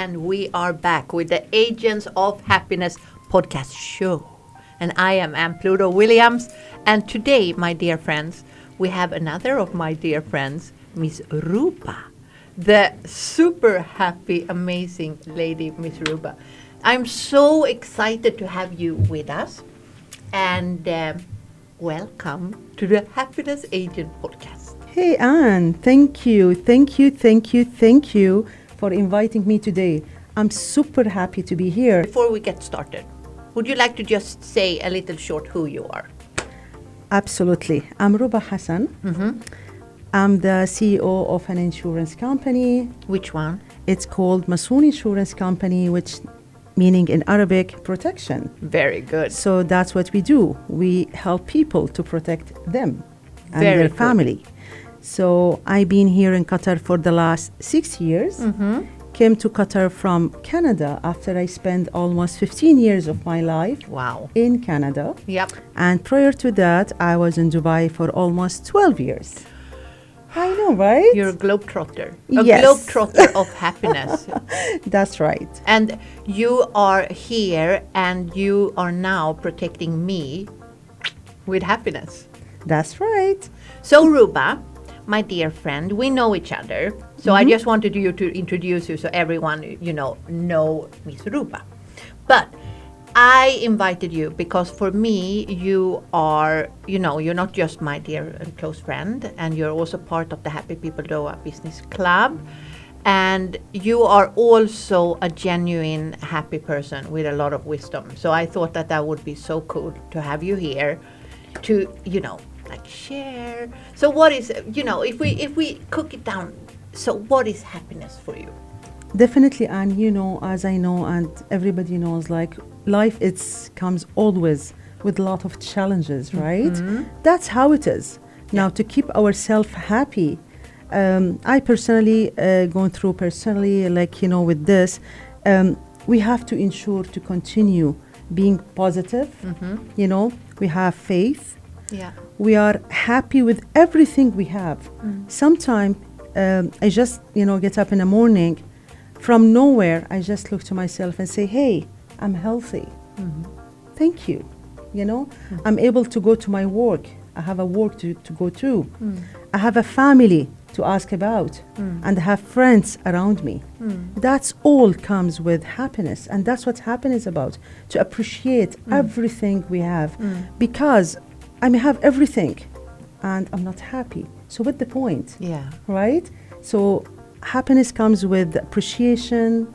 and we are back with the Agents of Happiness podcast show. And I am Pluto Williams, and today, my dear friends, we have another of my dear friends, Miss Ruba, the super happy, amazing lady, Miss Ruba. I'm so excited to have you with us, and welcome to the Happiness Agent podcast. Hey, Anne, thank you for inviting me today. I'm super happy to be here. Before we get started, would you like to just say a little short who you are? Absolutely. I'm Ruba Hasan. Mm-hmm. I'm the CEO of an insurance company. Which one? It's called Masoon Insurance Company, which meaning in Arabic, protection. Very good. So that's what we do. We help people to protect them and Very their good. family. So I've been here in Qatar for the last 6 years. Mm-hmm. Came to Qatar from Canada after I spent almost 15 years of my life Wow. in Canada. Yep. And prior to that, I was in Dubai for almost 12 years. I know, right? You're a globetrotter. A Yes. globetrotter of happiness. That's right. And you are here and you are now protecting me with happiness. That's right. So Ruba, my dear friend, we know each other. So I just wanted you to introduce you so everyone, know Miss Ruba. But I invited you because for me, you are, you're not just my dear and close friend, and you're also part of the Happy People Doha Business Club. And you are also a genuine happy person with a lot of wisdom. So I thought that would be so cool to have you here to, share. So what is, if we cook it down, so what is happiness for you? Definitely, and as I know, and everybody knows, life comes always with a lot of challenges, right? That's how it is. Now, to keep ourselves happy, I personally, going through personally, with this, we have to ensure to continue being positive. We have faith. Yeah. We are happy with everything we have. Sometimes I just, get up in the morning, from nowhere, I just look to myself and say, hey, I'm healthy. Thank you. I'm able to go to my work. I have a work to go to. I have a family to ask about and have friends around me. That's all comes with happiness. And that's what happiness is about, to appreciate everything we have. Because I may have everything and I'm not happy. So what's the point? Yeah. Right? So happiness comes with appreciation,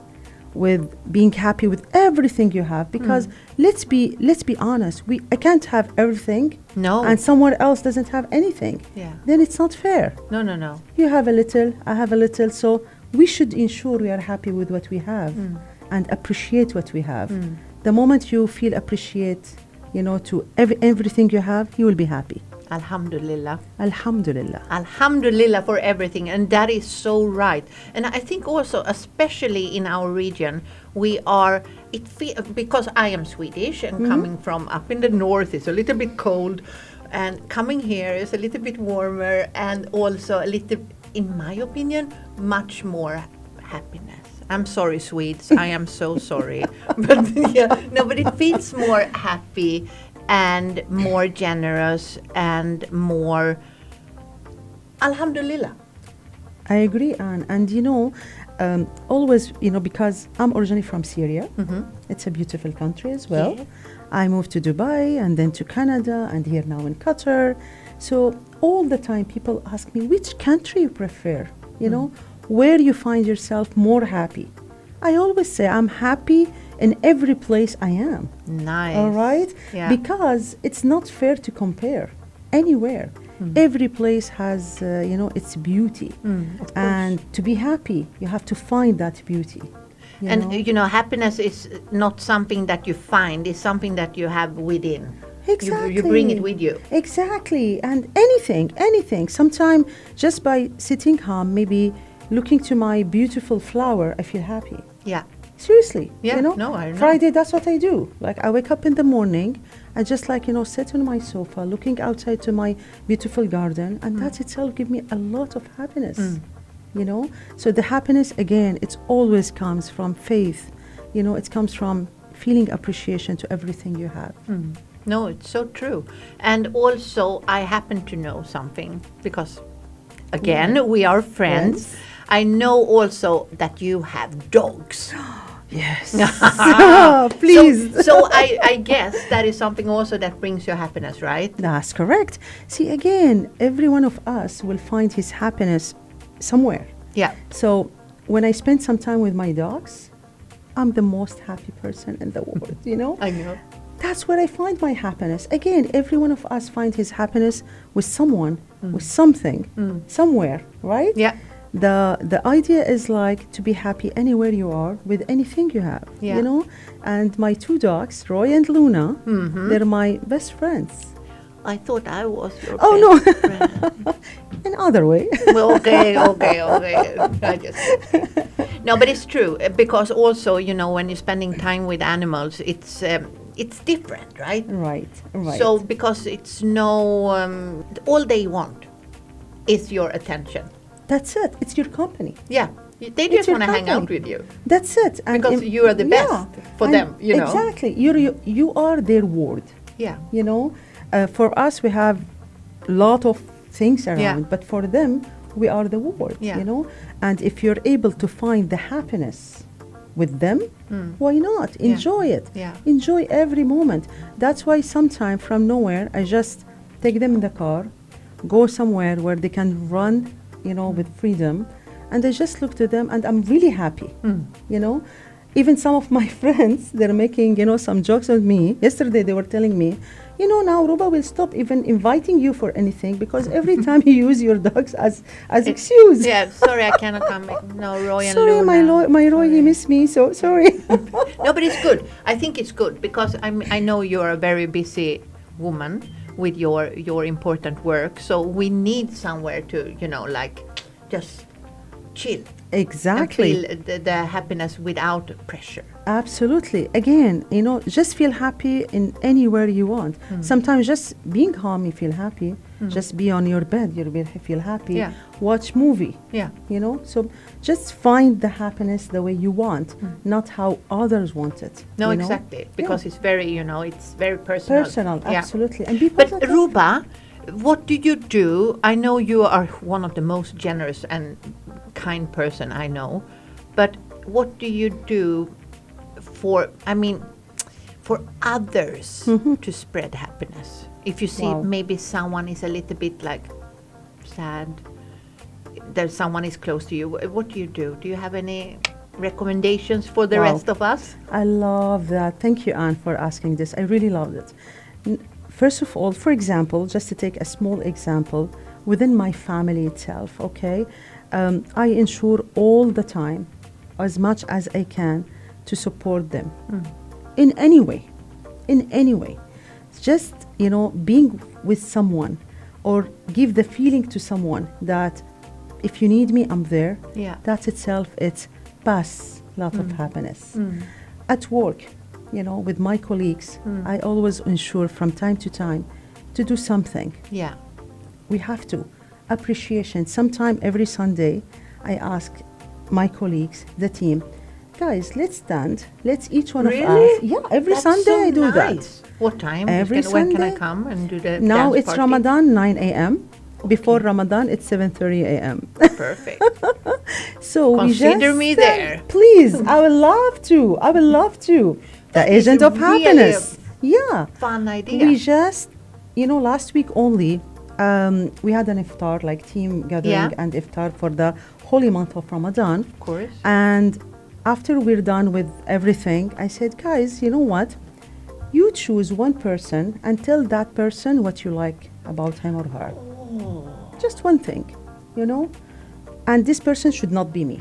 with being happy with everything you have. Because let's be honest, I can't have everything. No. And someone else doesn't have anything. Yeah. Then it's not fair. No. You have a little, I have a little. So we should ensure we are happy with what we have and appreciate what we have. The moment you feel appreciate, to everything you have, you will be happy. Alhamdulillah. Alhamdulillah. Alhamdulillah for everything, and that is so right. And I think also, especially in our region, we are, because I am Swedish and coming from up in the north, it's a little bit cold, and coming here is a little bit warmer, and also a little, in my opinion, much more happiness. I'm sorry, Swedes, I am so sorry. But it feels more happy and more generous and more alhamdulillah. I agree, Anne. And always, because I'm originally from Syria. It's a beautiful country as well. Yeah. I moved to Dubai and then to Canada and here now in Qatar. So all the time people ask me, which country you prefer? Where you find yourself more happy? I always say I'm happy in every place I am. Nice. All right? Yeah. Because it's not fair to compare anywhere. Every place has, its beauty. Of course. And to be happy, you have to find that beauty. you know? Happiness is not something that you find, it's something that you have within. Exactly. You bring it with you. Exactly. And anything. Sometimes just by sitting calm, maybe looking to my beautiful flower, I feel happy. Yeah. Seriously. Yeah, no, I know. Friday, that's what I do. I wake up in the morning, I just sit on my sofa, looking outside to my beautiful garden, and that itself gives me a lot of happiness. you know. So the happiness, again, it always comes from faith, you know, it comes from feeling appreciation to everything you have. No, it's so true. And also, I happen to know something because, again, we are friends. Friends. I know also that you have dogs. Yes. Please. So I guess that is something also that brings you happiness, right? That's correct. See, again, every one of us will find his happiness somewhere. Yeah. So when I spend some time with my dogs, I'm the most happy person in the world, you know? I know. That's where I find my happiness. Again, every one of us finds his happiness with someone, with something, somewhere, right? Yeah. The idea is like to be happy anywhere you are with anything you have, Yeah. you know? And my two dogs, Roy and Luna, they're my best friends. I thought I was your Oh, best friend. In other way. Well, okay. I just no, but it's true because also, you know, when you're spending time with animals, it's different, right? Right. So because it's no, all they want is your attention. That's it. It's your company. Yeah, they It's just your want to hang out company. with you That's it. And because you are the best for and them. You know. Exactly. You are their world. Yeah. You know, for us we have a lot of things around, Yeah. but for them we are the world. Yeah. You know, and if you're able to find the happiness with them, why not enjoy it? Yeah. Enjoy every moment. That's why sometime from nowhere I just take them in the car, go somewhere where they can run, you know, with freedom, and I just look to them and I'm really happy. You know, even some of my friends, they're making, you know, some jokes on me. Yesterday they were telling me, you know, now Ruba will stop even inviting you for anything because every time you use your dogs as excuse. Yeah, sorry, I cannot come. No, Roy and Sorry, Luna. my Roy, he missed me, so sorry. No, but it's good. I think it's good because I know you're a very busy woman with your important work. So we need somewhere to, you know, like just chill Exactly. and feel the happiness without pressure. Absolutely. Again, you know, just feel happy in anywhere you want. Sometimes just being home, you feel happy. Just be on your bed, you feel happy. Yeah. Watch movie. Yeah. You know, so just find the happiness the way you want, not how others want it. No, you know? exactly. Because it's very, you know, it's very personal. Personal, Yeah. absolutely. And be But positive. Ruba, what do you do? I know you are one of the most generous and kind person I know, but what do you do for others to spread happiness? If you see Wow. maybe someone is a little bit like sad, that someone is close to you, what do you do? Do you have any recommendations for the Wow. rest of us? I love that. Thank you, Anne, for asking this. I really loved it. First of all, for example, just to take a small example, within my family itself, okay, I ensure all the time, as much as I can, to support them in any way. Just, you know, being with someone or give the feeling to someone that if you need me, I'm there. Yeah. That itself, it's pass lot of happiness. At work, you know, with my colleagues, I always ensure from time to time to do something. Yeah. We have to. Appreciation. Sometime every Sunday, I ask my colleagues, the team, guys, let's stand. Let's each one of Really? us. Yeah, every That's Sunday so I do nice. that. What time? Every When can I Sunday? come and do the Now dance it's party? Ramadan, 9 a.m. Before Ramadan, it's 7:30 a.m. Perfect. So we Consider just me said, there. Please, I would love to. I would love to. The That is agent of really happiness. Yeah. Fun idea. We just, you know, last week only, we had an iftar, like team gathering Yeah. and iftar for the holy month of Ramadan. Of course. And after we're done with everything, I said, guys, you know what? You choose one person and tell that person what you like about him or her. Just one thing, you know? And this person should not be me.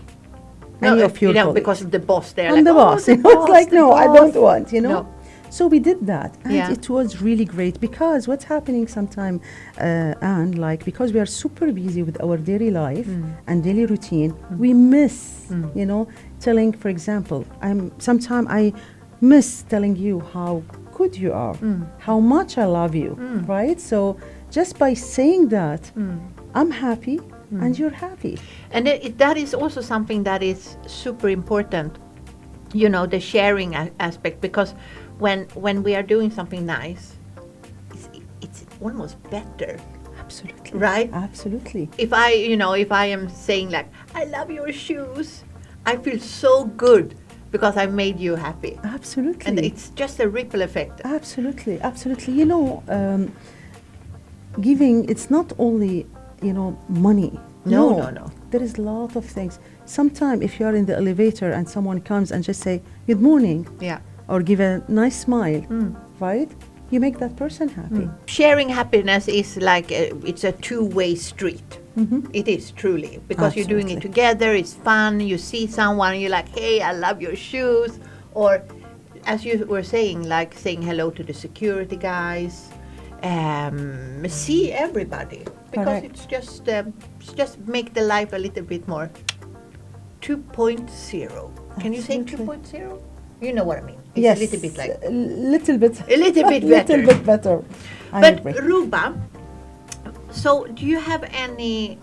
Any of your you know, colleagues. because the boss there. I'm like, the "Oh, boss. the You know, it's boss, like, the no, I boss." don't want, you know? No. So we did that. And Yeah. it was really great because what's happening sometime, Anne, like, because we are super busy with our daily life and daily routine, we miss, you know, telling, for example, sometimes I miss telling you how good you are, how much I love you, right? So just by saying that, I'm happy, and you're happy. And that is also something that is super important, the sharing aspect, because when we are doing something nice, it's almost better. Absolutely. Right? Absolutely. If I am saying like, I love your shoes, I feel so good because I made you happy. Absolutely. And it's just a ripple effect. Absolutely. Absolutely. Giving, it's not only, money. No. There is a lot of things. Sometimes if you are in the elevator and someone comes and just say, good morning, Yeah. or give a nice smile, right? You make that person happy. Sharing happiness is like it's a two-way street. It is truly, because you're doing it Absolutely. together. It's fun. You see someone, you're like, hey, I love your shoes. Or as you were saying, like saying hello to the security guys. See everybody, because Correct. it's just make the life a little bit more 2.0. Can you say Absolutely. 2.0? You know what I mean. It's Yes. a little bit like a little bit. a little bit better. Little bit better. I But agree. Ruba, so do you have any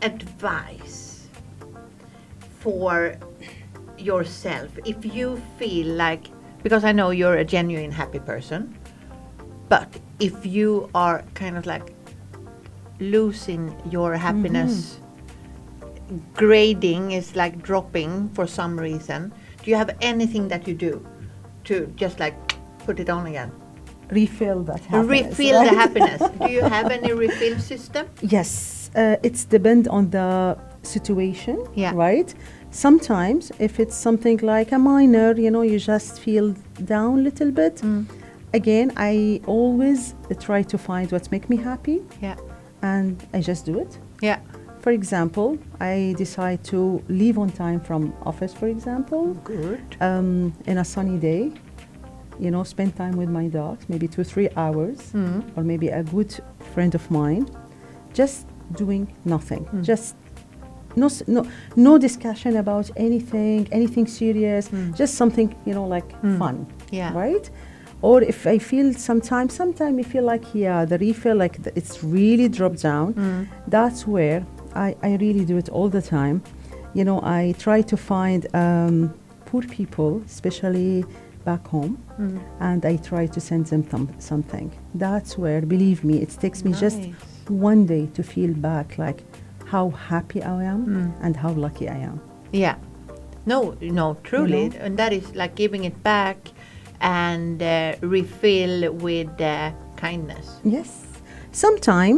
advice for yourself if you feel like, because I know you're a genuine happy person, but if you are kind of like losing your happiness, grading is like dropping for some reason, do you have anything that you do to just like put it on again? Refill that happiness. Refill right? the happiness. Do you have any refill system? Yes, it's depend on the situation, Yeah. right? Sometimes if it's something like a minor, you just feel down a little bit. Again, I always try to find what make me happy, Yeah. and I just do it. Yeah. For example, I decide to leave on time from office, for example, Good. in a sunny day, spend time with my dogs, maybe 2-3 hours, or maybe a good friend of mine, just doing nothing, just no discussion about anything serious, just something, like fun, Yeah. right? Or if I feel sometimes I feel like, the refill, like it's really dropped down, that's where I really do it all the time. I try to find poor people, especially back home, and I try to send them something. That's where, believe me, it takes me just Nice. one day to feel back, like how happy I am and how lucky I am. Yeah. No, truly. know? And that is like giving it back and refill with kindness. Yes. Sometime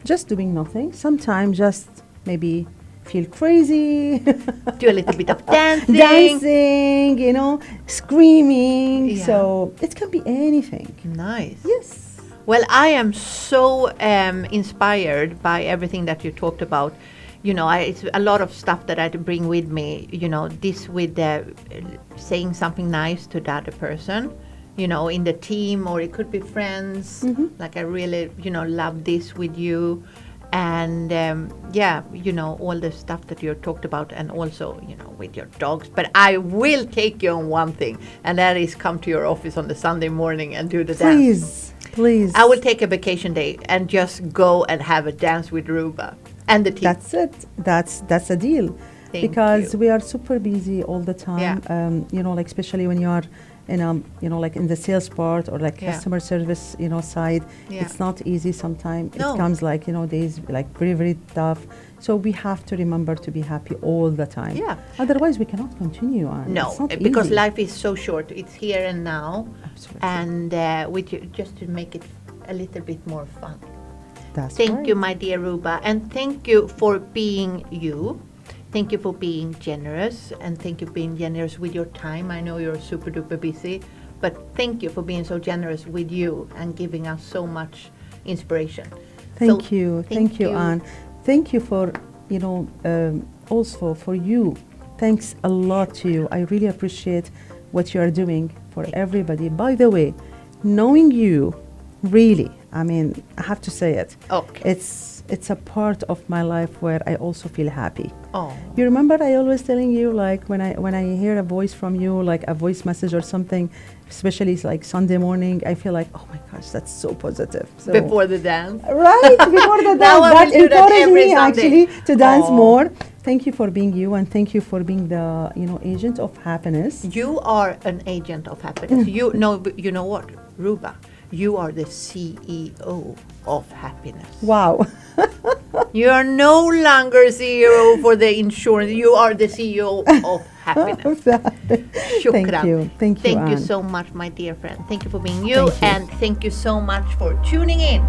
just doing nothing. Sometimes just maybe feel crazy, Do a little bit of dancing. dancing, screaming. Yeah. So it can be anything. Nice. Yes. Well, I am so inspired by everything that you talked about. It's a lot of stuff that I bring with me. This with saying something nice to the other person, in the team, or it could be friends. Like I really, love this with you. And all the stuff that you talked about, and also, with your dogs. But I will take you on one thing, and that is come to your office on the Sunday morning and do the dance. Please. I will take a vacation day and just go and have a dance with Ruba and the team. That's it. That's a deal. Thank Because you. we are super busy all the time. Yeah. Like especially when you are in like in the sales part or like Yeah. customer service, side. Yeah. It's not easy sometimes. No. It comes like, days like very, very tough. So we have to remember to be happy all the time. Yeah. Otherwise we cannot continue on. No, It's not because easy. life is so short. It's here and now. Absolutely. And just to make it a little bit more fun. That's Thank right. you, my dear Ruba, and thank you for being you. Thank you for being generous, and thank you for being generous with your time. I know you're super duper busy, but thank you for being so generous with you and giving us so much inspiration. Thank So, you. Thank you, Anne. Thank you for, also for you. Thanks a lot to you. I really appreciate what you are doing for everybody. By the way, knowing you, Really, I mean, I have to say it. Okay. It's a part of my life where I also feel happy. Oh. You remember I always telling you, like when I hear a voice from you, like a voice message or something, especially like Sunday morning, I feel like, oh my gosh, that's so positive. So Before the dance. right before the Now I dance, that will do that encouraged every me Sunday. actually to dance Oh. more. Thank you for being you, and thank you for being the agent of happiness. You are an agent of happiness. You know, you know what, Ruba? You are the CEO of happiness. Wow. You are no longer CEO for the insurance. You are the CEO of happiness. Thank you. Thank you, Thank you Anne. so much, my dear friend. Thank you for being you, Thank you. and thank you so much for tuning in.